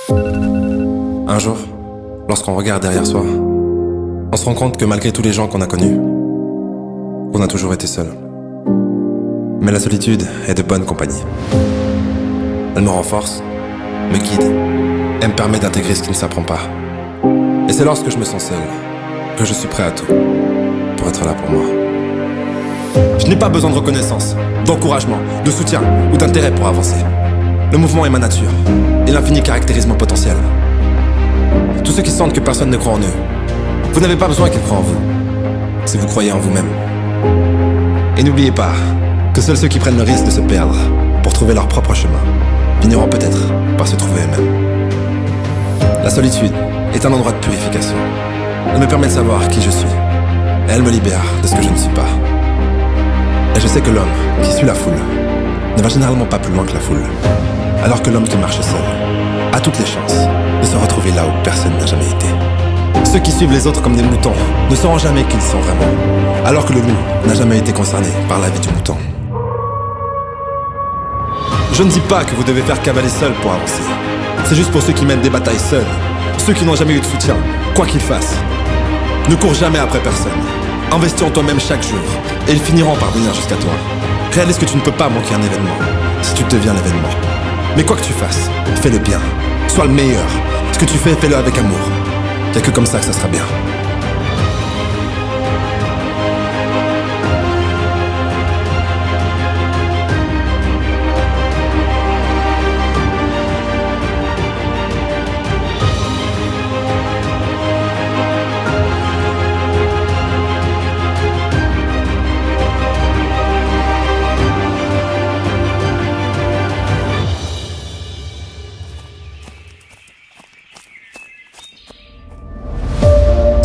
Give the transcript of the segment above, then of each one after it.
Un jour, lorsqu'on regarde derrière soi, on se rend compte que malgré tous les gens qu'on a connus, on a toujours été seul. Mais la solitude est de bonne compagnie. Elle me renforce, me guide et me permet d'intégrer ce qui ne s'apprend pas. Et c'est lorsque je me sens seul que je suis prêt à tout pour être là pour moi. Je n'ai pas besoin de reconnaissance, d'encouragement, de soutien ou d'intérêt pour avancer. Le mouvement est ma nature et l'infini caractérise mon potentiel. Tous ceux qui sentent que personne ne croit en eux, vous n'avez pas besoin qu'ils croient en vous, si vous croyez en vous-même. Et n'oubliez pas que seuls ceux qui prennent le risque de se perdre pour trouver leur propre chemin finiront peut-être par se trouver eux-mêmes. La solitude est un endroit de purification. Elle me permet de savoir qui je suis, et elle me libère de ce que je ne suis pas. Et je sais que l'homme qui suit la foule ne va généralement pas plus loin que la foule, alors que l'homme qui marche seul a toutes les chances de se retrouver là où personne n'a jamais été. Ceux qui suivent les autres comme des moutons ne sauront jamais qui ils sont vraiment, alors que le loup n'a jamais été concerné par la vie du mouton. Je ne dis pas que vous devez faire cavaler seul pour avancer. C'est juste pour ceux qui mènent des batailles seuls, ceux qui n'ont jamais eu de soutien, quoi qu'ils fassent. Ne cours jamais après personne. Investis en toi-même chaque jour, et ils finiront par venir jusqu'à toi. Réalise que tu ne peux pas manquer un événement, si tu deviens l'événement. Mais quoi que tu fasses, fais le bien. Sois le meilleur. Ce que tu fais, fais-le avec amour. Y'a que comme ça que ça sera bien.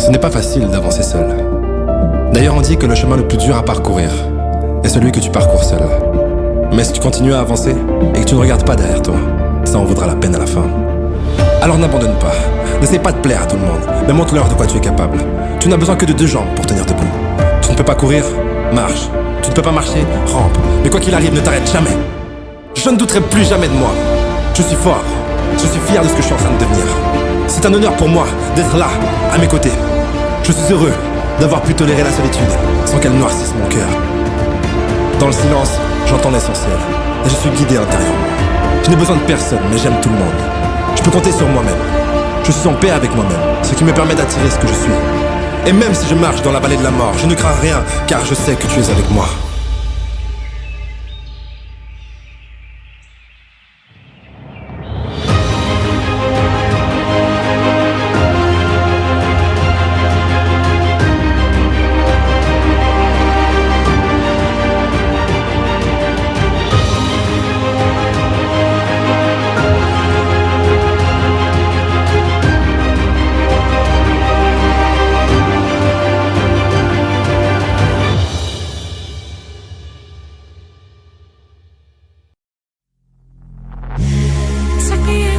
Ce n'est pas facile d'avancer seul. D'ailleurs, on dit que le chemin le plus dur à parcourir est celui que tu parcours seul. Mais si tu continues à avancer et que tu ne regardes pas derrière toi, ça en vaudra la peine à la fin. Alors n'abandonne pas. N'essaie pas de plaire à tout le monde, mais montre-leur de quoi tu es capable. Tu n'as besoin que de 2 jambes pour tenir debout. Tu ne peux pas courir, marche. Tu ne peux pas marcher, rampe. Mais quoi qu'il arrive, ne t'arrête jamais. Je ne douterai plus jamais de moi. Je suis fort. Je suis fier de ce que je suis en train de devenir. C'est un honneur pour moi d'être là, à mes côtés. Je suis heureux d'avoir pu tolérer la solitude sans qu'elle noircisse mon cœur. Dans le silence, j'entends l'essentiel et je suis guidé intérieurement. Je n'ai besoin de personne, mais j'aime tout le monde. Je peux compter sur moi-même. Je suis en paix avec moi-même, ce qui me permet d'attirer ce que je suis. Et même si je marche dans la vallée de la mort, je ne crains rien, car je sais que tu es avec moi.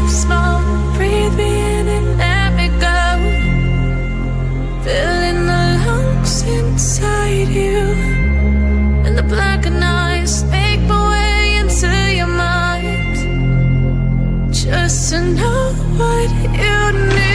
Small, breathe me in and let me go. Filling the lungs inside you, and the blackened eyes make my way into your mind, just to know what you need.